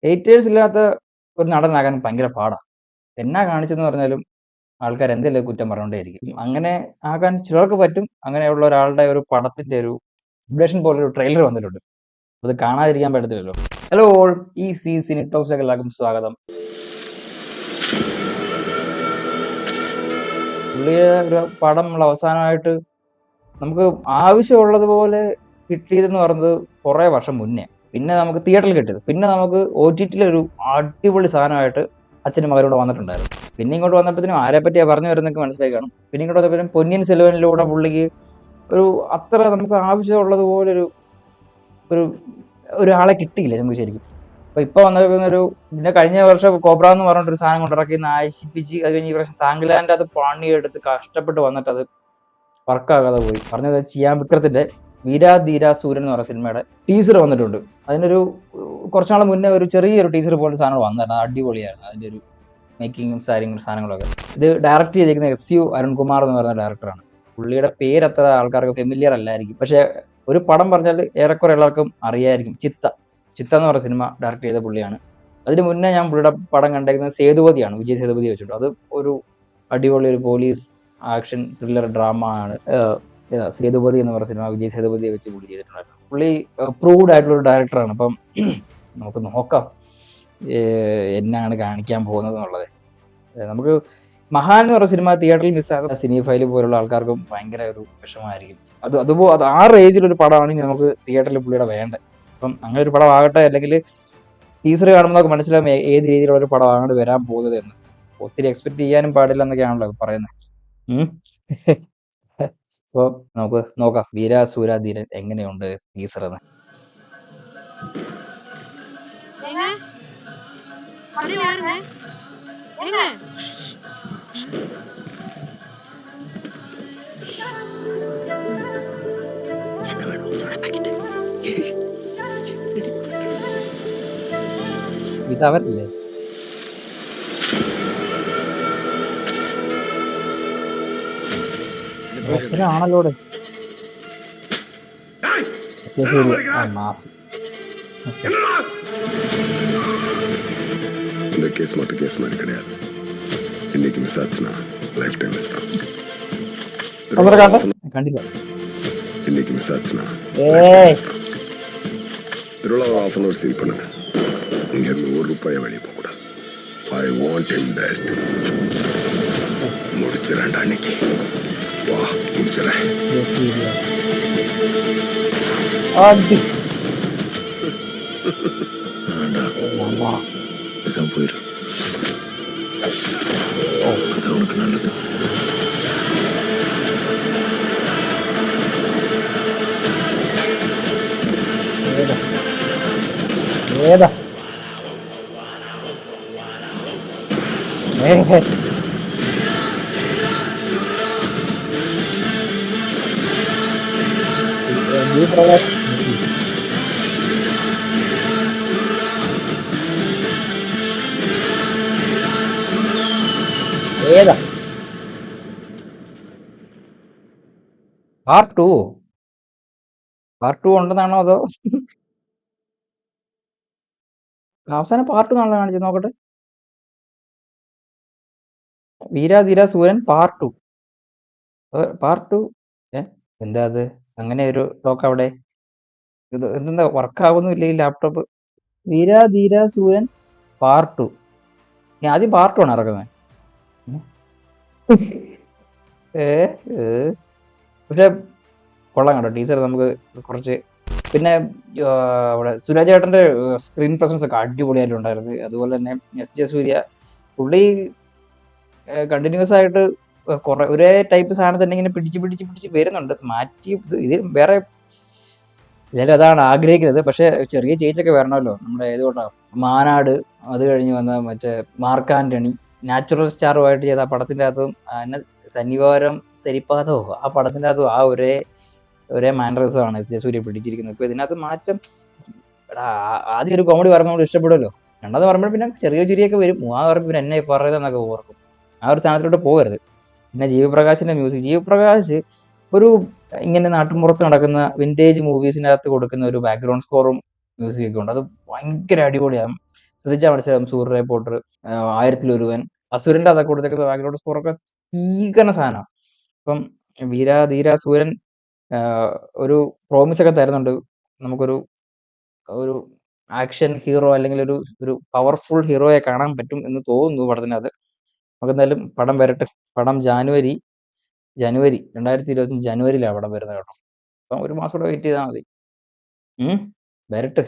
Haters ഇല്ലാത്ത ഒരു നടനാകാൻ ഭയങ്കര പാടാണ്. എന്നാ കാണിച്ചെന്ന് പറഞ്ഞാലും ആൾക്കാർ എന്തെങ്കിലും കുറ്റം പറഞ്ഞുകൊണ്ടേയിരിക്കും. അങ്ങനെ ആകാൻ ചിലർക്ക് പറ്റും. അങ്ങനെയുള്ള ഒരാളുടെ ഒരു പടത്തിന്റെ ഒരു ഇംപ്രഷൻ പോലൊരു ട്രെയിലർ വന്നിട്ടുണ്ട്. അത് കാണാതിരിക്കാൻ പറ്റത്തില്ലല്ലോ. ഹലോ ഓൾ, ഈ സിനി ടോക്സിലേക്ക് എല്ലാവർക്കും സ്വാഗതം. പുള്ളിയെ ഒരു പടം നമ്മൾ അവസാനമായിട്ട് നമുക്ക് ആവശ്യമുള്ളതുപോലെ കിട്ടിയതെന്ന് പറയുന്നത് കുറേ വർഷം മുന്നേ. പിന്നെ നമുക്ക് തിയേറ്ററിൽ കിട്ടിയത്. പിന്നെ നമുക്ക് OTT ഒരു അടിപൊളി സാധനമായിട്ട് അച്ഛനും മകനോട് വന്നിട്ടുണ്ടായിരുന്നു. പിന്നെ ഇങ്ങോട്ട് വന്നപ്പോഴത്തേനും ആരെ പറ്റിയാ പറഞ്ഞു വരുന്നൊക്കെ മനസ്സിലായി കാണും. പിന്നെ ഇങ്ങോട്ട് വന്നപ്പോഴും പൊന്നിയിൻ സെൽവനിലൂടെ പുള്ളിക്ക് ഒരു അത്ര നമുക്ക് ആവശ്യമുള്ളതുപോലൊരു ഒരു ഒരാളെ കിട്ടിയില്ല നമുക്ക് ശരിക്കും. അപ്പൊ ഇപ്പൊ വന്നിരിക്കുന്നൊരു പിന്നെ കഴിഞ്ഞ വർഷം കോബ്ര എന്ന് പറഞ്ഞിട്ടൊരു സാധനം കൊണ്ടിറക്കി നശിപ്പിച്ച് അത് കഴിഞ്ഞ് ഈ പ്രാവശ്യം താങ്ക്ലാൻഡ് അത് പണിയെടുത്ത് കഷ്ടപ്പെട്ട് വന്നിട്ട് അത് വർക്കാകാതെ പോയി. പറഞ്ഞത് ചിയാൻ വിക്രത്തിന്റെ വീരാധീര സൂര്യൻ എന്ന് പറയുന്ന സിനിമയുടെ ടീസർ വന്നിട്ടുണ്ട്. അതിനൊരു കുറച്ചുനാൾ മുന്നേ ഒരു ചെറിയൊരു ടീസർ പോലത്തെ സാധനം വന്നിട്ടുണ്ട്. അടിപൊളിയായിരുന്നു അതിന്റെ ഒരു മേക്കിങ്ങും സാധനങ്ങളൊക്കെ. ഇത് ഡയറക്റ്റ് ചെയ്തിരിക്കുന്ന SU അരുൺകുമാർ എന്ന് പറയുന്ന ഡയറക്ടറാണ്. പുള്ളിയുടെ പേര് അത്ര ആൾക്കാർക്ക് ഫെമിലിയർ അല്ലായിരിക്കും, പക്ഷെ ഒരു പടം പറഞ്ഞാൽ ഏറെക്കുറെ എല്ലാവർക്കും അറിയായിരിക്കും. ചിത്ത എന്ന് പറയുന്ന സിനിമ ഡയറക്റ്റ് ചെയ്ത പുള്ളിയാണ്. അതിന് മുന്നേ ഞാൻ പുള്ളിയുടെ പടം കണ്ടേക്കുന്നത് സേതുപതിയാണ്, വിജയ് സേതുപതി വെച്ചിട്ട്. അത് ഒരു അടിപൊളി ഒരു പോലീസ് ആക്ഷൻ ത്രില്ലർ ഡ്രാമ ആണ്. സേതുപതി എന്ന് പറയുന്ന സിനിമ വിജയ് സേതുപതിയെ വെച്ച് പുള്ളി ചെയ്തിട്ടുണ്ടായിരുന്നു. പുള്ളി പ്രൂവ്ഡ് ആയിട്ടുള്ള ഒരു ഡയറക്ടറാണ്. അപ്പം നമുക്ക് നോക്കാം എന്നാണ് കാണിക്കാൻ പോകുന്നത് എന്നുള്ളത്. നമുക്ക് മഹാൻ എന്ന് പറയുന്ന സിനിമ തിയേറ്ററിൽ മിസ്സാകുന്ന സിനി ഫൈൽ പോലുള്ള ആൾക്കാർക്കും ഭയങ്കര ഒരു വിഷമമായിരിക്കും. അത് ആ റേഞ്ചിലൊരു പടമാണ് നമുക്ക് തിയേറ്ററിൽ പുള്ളിയുടെ വേണ്ടത്. അപ്പം അങ്ങനെ ഒരു പടം ആകട്ടെ, അല്ലെങ്കിൽ ടീസർ കാണുമ്പോൾ നമുക്ക് മനസ്സിലാവും ഏത് രീതിയിലുള്ള ഒരു പടം അങ്ങോട്ട് വരാൻ പോകുന്നത് എന്ന്. ഒത്തിരി എക്സ്പെക്ട് ചെയ്യാനും പാടില്ല എന്നൊക്കെയാണല്ലോ പറയുന്നത്. അപ്പോൾ നമുക്ക് നോക്കാം വീരാസൂരാധീരൻ എങ്ങനെയുണ്ട് ടീസർ എന്ന്. ഇതവരല്ലേ? ആണല്ലോ இந்த கேஸ் மொத்த கேஸ் மாதிரி கிடையாது. இன்னைக்கு மிஸ் ஆச்சுன்னா லைஃப் டைம் மிஸ் தான். கண்டிப்பா இன்னைக்கு மிஸ் ஆச்சுன்னா திருவிழாவை ஆஃப் அன் அவர் சீல் பண்ணுங்க. இங்க இருந்து ₹1 வெளியே போக கூடாது. I want in dead. முடிச்சிடறேன்டா அன்னைக்கு. வா முடிச்சிடறேன். பேசாம போயிரு. அது உனக்கு நல்லது. ഏതാ പാർട്ട് ടു ഉണ്ടെന്നാണോ അതോ അവസാനം പാർട്ട് 2 നാളെ കാണിച്ചു നോക്കട്ടെ. വീരാധീര സൂര്യൻ പാർട്ട് 2 എന്താ അത് അങ്ങനെ ഒരു ടോക്ക് അവിടെ? ഇത് എന്തെന്താ വർക്കാവുന്നില്ല ഈ ലാപ്ടോപ്പ്? വീരാധീര സൂര്യൻ പാർട്ട് 2. ഞാൻ ആദ്യം പാർട്ട് 1 ഇറക്കുന്നത്. പക്ഷെ കൊള്ളാം കേട്ടോ ടീച്ചർ. നമുക്ക് കുറച്ച് പിന്നെ അവിടെ സുരാജ് ചേട്ടന്റെ സ്ക്രീൻ പ്രസൻസ് ഒക്കെ അടിപൊളിയായിട്ടുണ്ടായിരുന്നു. അതുപോലെ തന്നെ SJ സൂര്യ പുള്ളി കണ്ടിന്യൂസ് ആയിട്ട് കുറെ ഒരേ ടൈപ്പ് സാധനം തന്നെ ഇങ്ങനെ പിടിച്ച് വരുന്നുണ്ട്. മാറ്റി ഇത് വേറെ എല്ലാവരും അതാണ് ആഗ്രഹിക്കുന്നത്. പക്ഷെ ചെറിയ ചേഞ്ച് ഒക്കെ വരണമല്ലോ. നമ്മുടെ ഏതുകൊണ്ടാണ് മാനാട്, അത് കഴിഞ്ഞ് വന്ന മറ്റേ മാർക്ക് ആന്റണി, നാച്ചുറൽ സ്റ്റാറുമായിട്ട് ചെയ്ത ആ പടത്തിൻ്റെ അകത്തും സന്നിവാരം സരിപ്പാതോ ആ പടത്തിൻ്റെ അകത്തും ആ ഒരേ മാനറിസമാണ് SJ സൂര്യ പിടിച്ചിരിക്കുന്നത്. ഇപ്പൊ ഇതിനകത്ത് മാറ്റം. ആദ്യം ഒരു കോമഡി പറയുമ്പോൾ നമ്മൾ ഇഷ്ടപ്പെടുമല്ലോ. രണ്ടാമത് പറയുമ്പോൾ പിന്നെ ചെറിയ ചിരിയൊക്കെ വരും. മൂന്നാമത് പറയുമ്പോൾ പിന്നെ എന്നെ പറയുന്നതെന്നൊക്കെ ഓർക്കും. ആ ഒരു സ്ഥാനത്തോട്ട് പോകരുത്. പിന്നെ ജീവപ്രകാശിന്റെ മ്യൂസിക്, ജീവപ്രകാശ് ഒരു ഇങ്ങനെ നാട്ടിൻപുറത്ത് നടക്കുന്ന വിന്റേജ് മൂവീസിനകത്ത് കൊടുക്കുന്ന ഒരു ബാക്ക്ഗ്രൗണ്ട് സ്കോറും മ്യൂസിക് ഒക്കെ ഉണ്ട്. അത് ഭയങ്കര അടിപൊളിയാണ്. ശ്രദ്ധിച്ചാൽ മനസ്സിലാവും സൂര്യ പോട്ടർ, ആയിരത്തിലൊരുവൻ, അസുരന്റെ അതൊക്കെ കൊടുത്തേക്കുന്ന ബാക്ക്ഗ്രൗണ്ട് സ്കോറൊക്കെ ഭീകര സാധനം. അപ്പം വീര ധീര സൂരൻ ഒരു പ്രോമിസ് ഒക്കെ തരുന്നുണ്ട്, നമുക്കൊരു ഒരു ആക്ഷൻ ഹീറോ അല്ലെങ്കിൽ ഒരു ഒരു പവർഫുൾ ഹീറോയെ കാണാൻ പറ്റും എന്ന് തോന്നുന്നു പടത്തിനകത്ത്. നമുക്ക് എന്തായാലും പടം വരട്ടെ. പടം ജനുവരി 2025 ജനുവരിയിലാണ് പടം വരുന്നത് കേട്ടോ. അപ്പം ഒരു മാസം കൂടെ വെയിറ്റ് ചെയ്താൽ മതി. വരട്ടെ.